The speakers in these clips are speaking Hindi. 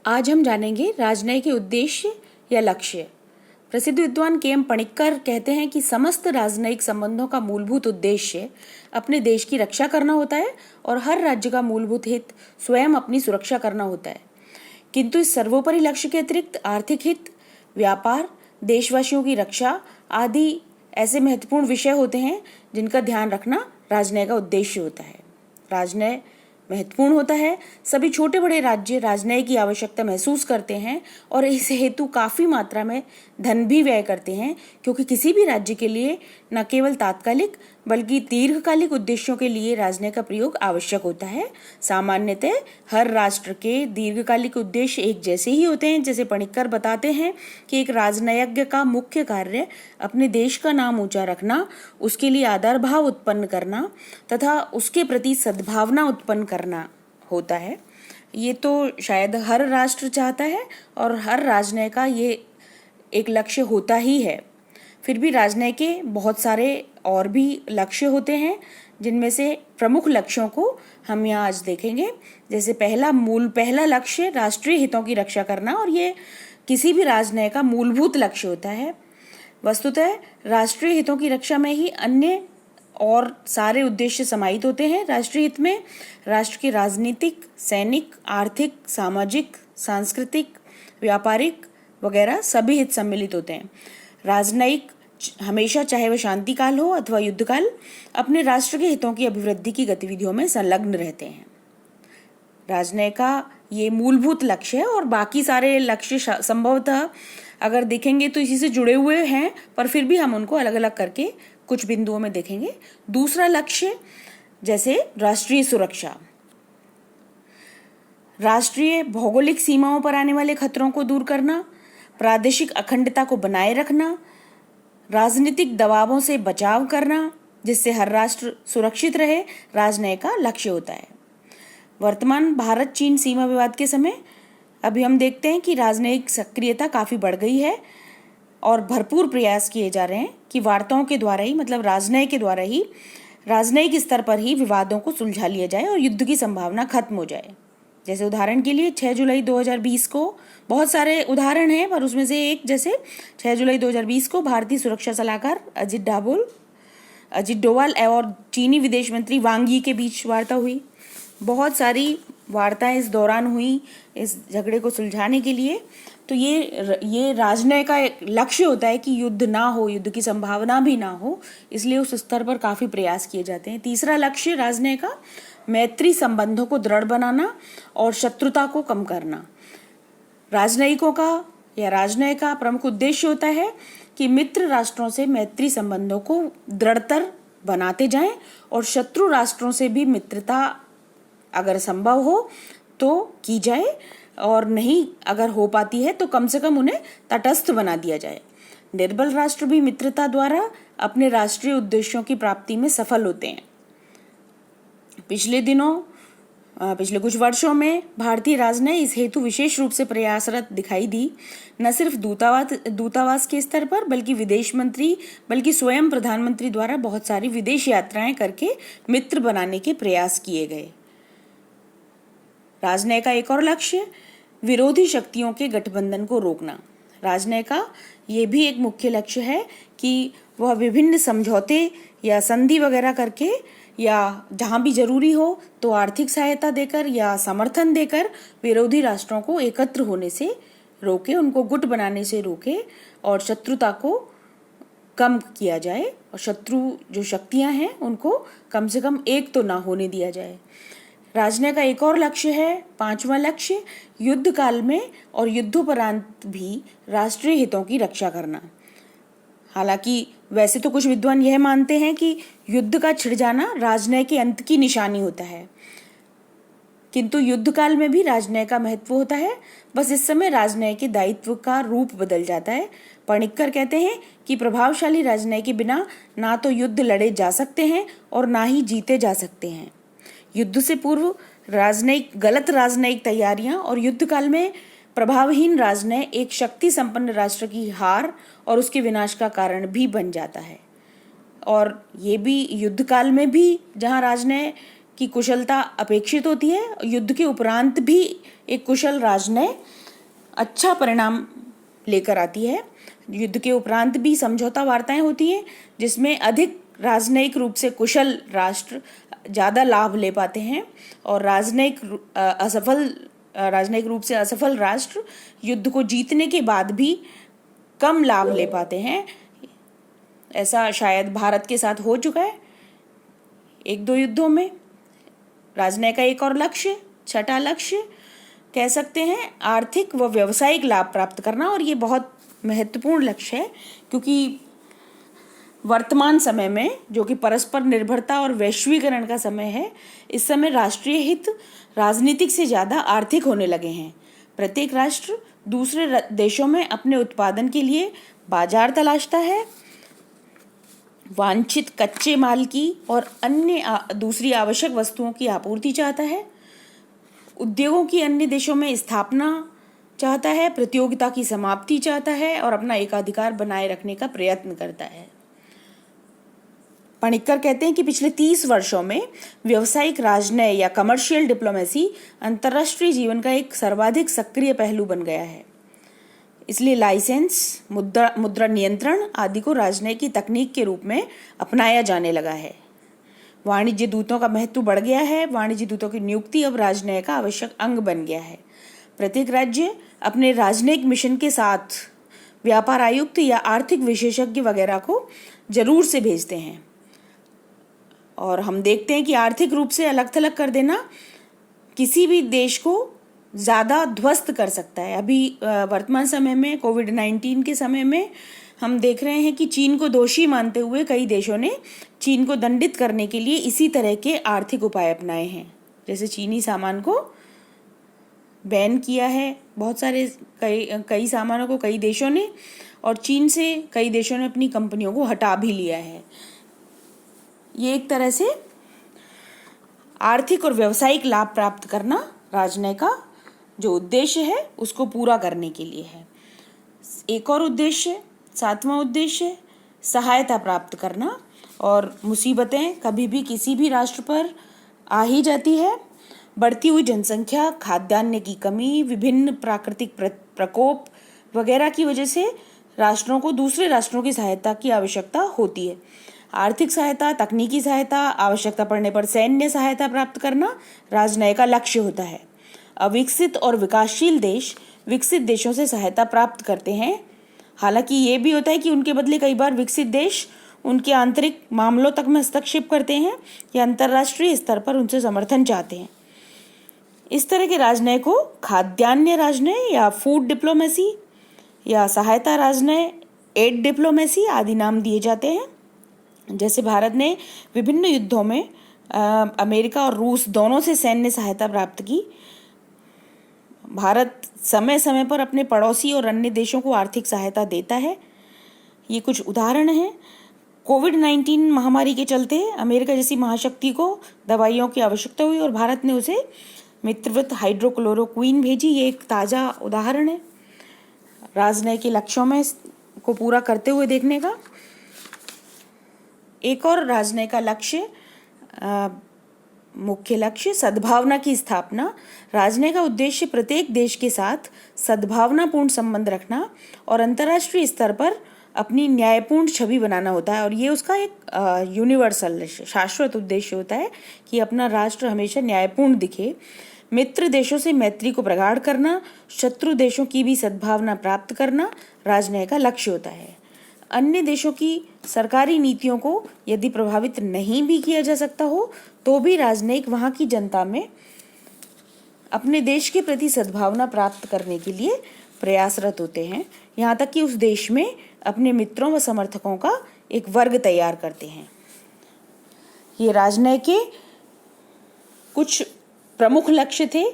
आज हम जानेंगे राजनय के उद्देश्य या लक्ष्य। प्रसिद्ध विद्वान के.एम. पणिक्कर कहते हैं कि समस्त राजनयिक संबंधों का मूलभूत उद्देश्य अपने देश की रक्षा करना होता है और हर राज्य का मूलभूत हित स्वयं अपनी सुरक्षा करना होता है। किंतु इस सर्वोपरि लक्ष्य के अतिरिक्त आर्थिक हित, व्यापार, देशवासियों की रक्षा आदि ऐसे महत्वपूर्ण विषय होते हैं जिनका ध्यान रखना राजनय का उद्देश्य होता है। राजनय महत्वपूर्ण होता है। सभी छोटे बड़े राज्य राजनय की आवश्यकता महसूस करते हैं और इस हेतु काफ़ी मात्रा में धन भी व्यय करते हैं, क्योंकि किसी भी राज्य के लिए न केवल तात्कालिक बल्कि दीर्घकालिक उद्देश्यों के लिए राजनय का प्रयोग आवश्यक होता है। सामान्यतः हर राष्ट्र के दीर्घकालिक उद्देश्य एक जैसे ही होते हैं। जैसे पणिक्कर बताते हैं कि एक राजनयज्ञ का मुख्य कार्य अपने देश का नाम ऊंचा रखना, उसके लिए आदर भाव उत्पन्न करना तथा उसके प्रति सद्भावना उत्पन्न करना होता है। ये तो शायद हर राष्ट्र चाहता है और हर राजनय का ये एक लक्ष्य होता ही है। फिर भी राजनय के बहुत सारे और भी लक्ष्य होते हैं, जिनमें से प्रमुख लक्ष्यों को हम यहाँ आज देखेंगे। जैसे पहला लक्ष्य राष्ट्रीय हितों की रक्षा करना, और ये किसी भी राजनय का मूलभूत लक्ष्य होता है। वस्तुतः राष्ट्रीय हितों की रक्षा में ही अन्य और सारे उद्देश्य समाहित होते हैं। राष्ट्रीय हित में राष्ट्र के राजनीतिक, सैनिक, आर्थिक, सामाजिक, सांस्कृतिक, व्यापारिक वगैरह सभी हित सम्मिलित होते हैं। राजनयिक हमेशा, चाहे वह शांति काल हो अथवा युद्ध काल, अपने राष्ट्र के हितों की अभिवृद्धि की गतिविधियों में संलग्न रहते हैं। राजनय का ये मूलभूत लक्ष्य है और बाकी सारे लक्ष्य संभवतः अगर देखेंगे तो इसी से जुड़े हुए हैं, पर फिर भी हम उनको अलग अलग करके कुछ बिंदुओं में देखेंगे। दूसरा लक्ष्य जैसे राष्ट्रीय सुरक्षा, राष्ट्रीय भौगोलिक सीमाओं पर आने वाले खतरों को दूर करना, प्रादेशिक अखंडता को बनाए रखना, राजनीतिक दबावों से बचाव करना जिससे हर राष्ट्र सुरक्षित रहे, राजनय का लक्ष्य होता है। वर्तमान भारत चीन सीमा विवाद के समय अभी हम देखते हैं कि राजनयिक सक्रियता काफ़ी बढ़ गई है और भरपूर प्रयास किए जा रहे हैं कि वार्ताओं के द्वारा ही, मतलब राजनय के द्वारा ही, राजनयिक स्तर पर ही विवादों को सुलझा लिया जाए और युद्ध की संभावना खत्म हो जाए। जैसे उदाहरण के लिए 6 जुलाई 2020 को, बहुत सारे उदाहरण हैं पर उसमें से एक, जैसे 6 जुलाई 2020 को भारतीय सुरक्षा सलाहकार अजित डोवाल और चीनी विदेश मंत्री वांग यी के बीच वार्ता हुई। बहुत सारी वार्ताएं इस दौरान हुई इस झगड़े को सुलझाने के लिए। तो ये राजनय का एक लक्ष्य होता है कि युद्ध ना हो, युद्ध की संभावना भी ना हो, इसलिए उस स्तर पर काफ़ी प्रयास किए जाते हैं। तीसरा लक्ष्य राजनय का मैत्री संबंधों को दृढ़ बनाना और शत्रुता को कम करना। राजनयिकों का या राजनय का प्रमुख उद्देश्य होता है कि मित्र राष्ट्रों से मैत्री संबंधों को दृढ़तर बनाते जाएं और शत्रु राष्ट्रों से भी मित्रता अगर संभव हो तो की जाए, और नहीं अगर हो पाती है तो कम से कम उन्हें तटस्थ बना दिया जाए। निर्बल राष्ट्र भी मित्रता द्वारा अपने राष्ट्रीय उद्देश्यों की प्राप्ति में सफल होते हैं। पिछले कुछ वर्षों में भारतीय राजनय इस हेतु विशेष रूप से प्रयासरत दिखाई दी। न सिर्फ दूतावास के स्तर पर बल्कि स्वयं प्रधानमंत्री द्वारा बहुत सारी विदेश यात्राएं करके मित्र बनाने के प्रयास किए गए। राजनय का एक और लक्ष्य विरोधी शक्तियों के गठबंधन को रोकना। राजनय का ये भी एक मुख्य लक्ष्य है कि वह विभिन्न समझौते या संधि वगैरह करके, या जहाँ भी जरूरी हो तो आर्थिक सहायता देकर या समर्थन देकर विरोधी राष्ट्रों को एकत्र होने से रोके, उनको गुट बनाने से रोके और शत्रुता को कम किया जाए, और शत्रु जो शक्तियाँ हैं उनको कम से कम एक तो ना होने दिया जाए। राजनय का एक और लक्ष्य है, पांचवा लक्ष्य, युद्ध काल में और युद्धोपरांत भी राष्ट्रीय हितों की रक्षा करना। हालांकि वैसे तो कुछ विद्वान यह मानते हैं कि युद्ध का छिड़ जाना राजनय के अंत की निशानी होता है, किंतु युद्ध काल में भी राजनय का महत्व होता है, बस इस समय राजनय के दायित्व का रूप बदल जाता है। पणिक्कर कहते हैं कि प्रभावशाली राजनय के बिना ना तो युद्ध लड़े जा सकते हैं और ना ही जीते जा सकते हैं। युद्ध से पूर्व गलत राजनयिक तैयारियां और युद्ध काल में प्रभावहीन राजनय एक शक्ति संपन्न राष्ट्र की हार और उसके विनाश का कारण भी बन जाता है। और ये भी युद्ध काल में भी, जहाँ राजनय की कुशलता अपेक्षित होती है। युद्ध के उपरांत भी एक कुशल राजनय अच्छा परिणाम लेकर आती है। युद्ध के उपरांत भी समझौता वार्ताएं होती हैं जिसमें अधिक राजनयिक रूप से कुशल राष्ट्र ज़्यादा लाभ ले पाते हैं और राजनयिक रूप से असफल राष्ट्र युद्ध को जीतने के बाद भी कम लाभ ले पाते हैं। ऐसा शायद भारत के साथ हो चुका है 1-2 युद्धों में। राजनय का एक और लक्ष्य, छठा लक्ष्य कह सकते हैं, आर्थिक व व्यावसायिक लाभ प्राप्त करना। और ये बहुत महत्वपूर्ण लक्ष्य है क्योंकि वर्तमान समय में, जो कि परस्पर निर्भरता और वैश्वीकरण का समय है, इस समय राष्ट्रीय हित राजनीतिक से ज़्यादा आर्थिक होने लगे हैं। प्रत्येक राष्ट्र दूसरे देशों में अपने उत्पादन के लिए बाजार तलाशता है, वांछित कच्चे माल की और अन्य दूसरी आवश्यक वस्तुओं की आपूर्ति चाहता है, उद्योगों की अन्य देशों में स्थापना चाहता है, प्रतियोगिता की समाप्ति चाहता है और अपना एकाधिकार बनाए रखने का प्रयत्न करता है। पणिक्कर कहते हैं कि पिछले 30 वर्षों में व्यावसायिक राजनय या कमर्शियल डिप्लोमेसी अंतर्राष्ट्रीय जीवन का एक सर्वाधिक सक्रिय पहलू बन गया है। इसलिए लाइसेंस, मुद्रा नियंत्रण आदि को राजनय की तकनीक के रूप में अपनाया जाने लगा है। वाणिज्य दूतों का महत्व बढ़ गया है। वाणिज्य दूतों की नियुक्ति अब राजनय का आवश्यक अंग बन गया है। प्रत्येक राज्य अपने राजनयिक मिशन के साथ व्यापार आयुक्त या आर्थिक विशेषज्ञ वगैरह को जरूर से भेजते हैं। और हम देखते हैं कि आर्थिक रूप से अलग थलग कर देना किसी भी देश को ज़्यादा ध्वस्त कर सकता है। अभी वर्तमान समय में कोविड-19 के समय में हम देख रहे हैं कि चीन को दोषी मानते हुए कई देशों ने चीन को दंडित करने के लिए इसी तरह के आर्थिक उपाय अपनाए हैं। जैसे चीनी सामान को बैन किया है, बहुत सारे कई सामानों को कई देशों ने, और चीन से कई देशों ने अपनी कंपनियों को हटा भी लिया है। ये एक तरह से आर्थिक और व्यावसायिक लाभ प्राप्त करना राजनय का जो उद्देश्य है उसको पूरा करने के लिए है। एक और उद्देश्य, 7वां उद्देश्य, सहायता प्राप्त करना। और मुसीबतें कभी भी किसी भी राष्ट्र पर आ ही जाती है। बढ़ती हुई जनसंख्या, खाद्यान्न की कमी, विभिन्न प्राकृतिक प्रकोप वगैरह की वजह से राष्ट्रों को दूसरे राष्ट्रों की सहायता की आवश्यकता होती है। आर्थिक सहायता, तकनीकी सहायता, आवश्यकता पड़ने पर सैन्य सहायता प्राप्त करना राजनय का लक्ष्य होता है। अविकसित और विकासशील देश विकसित देशों से सहायता प्राप्त करते हैं। हालांकि ये भी होता है कि उनके बदले कई बार विकसित देश उनके आंतरिक मामलों तक में हस्तक्षेप करते हैं या अंतर्राष्ट्रीय स्तर पर उनसे समर्थन चाहते हैं। इस तरह के राजनय को खाद्यान्न राजनय या फूड डिप्लोमेसी या सहायता राजनय, एड डिप्लोमेसी आदि नाम दिए जाते हैं। जैसे भारत ने विभिन्न युद्धों में अमेरिका और रूस दोनों से सैन्य सहायता प्राप्त की। भारत समय समय पर अपने पड़ोसी और अन्य देशों को आर्थिक सहायता देता है। ये कुछ उदाहरण हैं। कोविड-19 महामारी के चलते अमेरिका जैसी महाशक्ति को दवाइयों की आवश्यकता हुई और भारत ने उसे मित्रवत हाइड्रोक्लोरोक्विन भेजी। ये एक ताज़ा उदाहरण है राजनय के लक्ष्यों में को पूरा करते हुए देखने का। एक और राजनय का लक्ष्य, मुख्य लक्ष्य, सद्भावना की स्थापना। राजनय का उद्देश्य प्रत्येक देश के साथ सद्भावनापूर्ण संबंध रखना और अंतर्राष्ट्रीय स्तर पर अपनी न्यायपूर्ण छवि बनाना होता है। और ये उसका एक यूनिवर्सल शाश्वत उद्देश्य होता है कि अपना राष्ट्र हमेशा न्यायपूर्ण दिखे। मित्र देशों से मैत्री को प्रगाढ़ करना, शत्रु देशों की भी सद्भावना प्राप्त करना राजनय का लक्ष्य होता है। अन्य देशों की सरकारी नीतियों को यदि प्रभावित नहीं भी किया जा सकता हो तो भी राजनयिक वहाँ की जनता में अपने देश के प्रति सद्भावना प्राप्त करने के लिए प्रयासरत होते हैं, यहाँ तक कि उस देश में अपने मित्रों व समर्थकों का एक वर्ग तैयार करते हैं। ये राजनय के कुछ प्रमुख लक्ष्य थे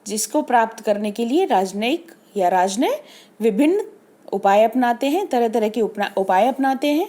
जिसको प्राप्त करने के लिए राजनयिक या राजनय विभिन्न उपाय अपनाते हैं, तरह तरह के उपाय अपनाते हैं।